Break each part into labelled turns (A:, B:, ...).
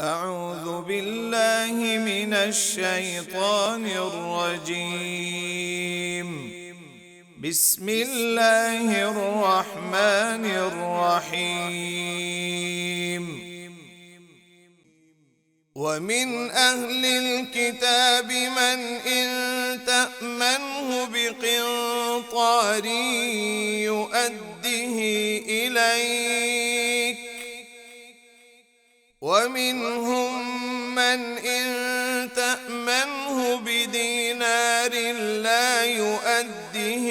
A: أعوذ بالله من الشيطان الرجيم. بسم الله الرحمن الرحيم. ومن أهل الكتاب من إن تأمنه بقنطار يؤده إليك، ومنهم من إن تأمنه بدينار لا يؤده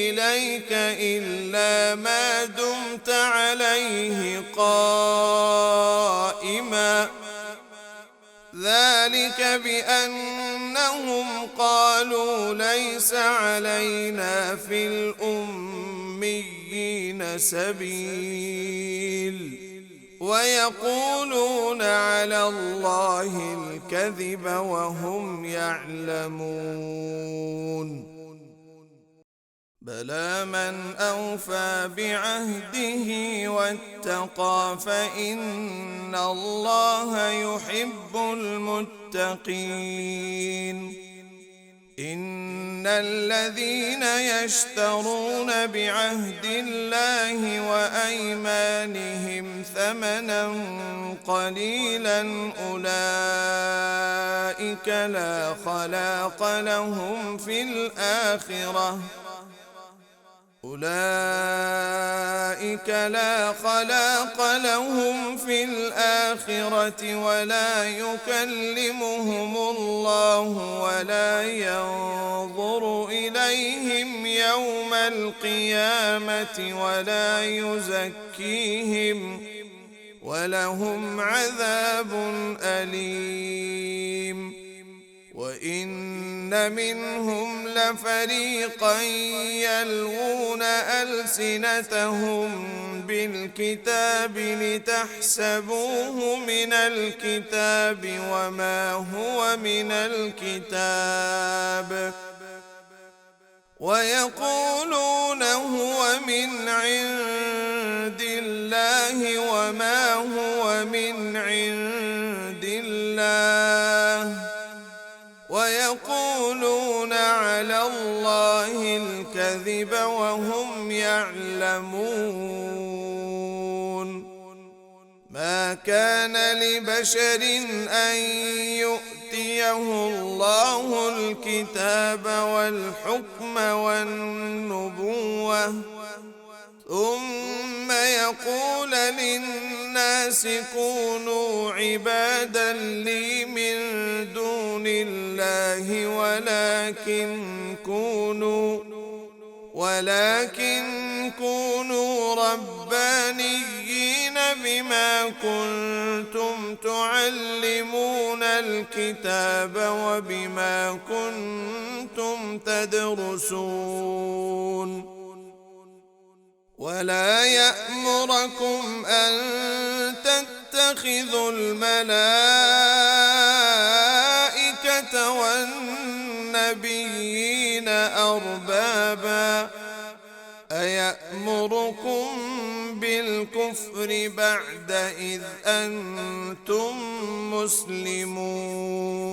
A: إليك إلا ما دمت عليه قائما، ذلك بأنهم قالوا ليس علينا في الأميين سبيل، ويقولون على الله الكذب وهم يعلمون. بلى من أوفى بعهده واتقى فإن الله يحب المتقين. إن الذين يشترون بعهد الله وأيمانهم ثمنا قليلا أولئك لا خلاق لهم في الآخرة ولا يكلمهم الله ولا ينظر إليهم يوم القيامة ولا يزكيهم ولهم عذاب أليم. وإن منهم لفريقا يلوون ألسنتهم بالكتاب لتحسبوه من الكتاب وما هو من الكتاب، ويقولون هو من عند الله وما هو من عند الله، ويقولون على الله الكذب وهم يعلمون. ما كان لبشر أن يؤتيه الله الكتاب والحكم والنبوة ثم يقول للناس كونوا عبادا لي من دون الله ولكن كونوا ربانيين بما كنتم تعلمون الكتاب وبما كنتم تدرسون. ولا يأمركم أن تتخذوا الملائكة والنبيين أربابا، أيأمركم بالكفر بعد إذ أنتم مسلمون.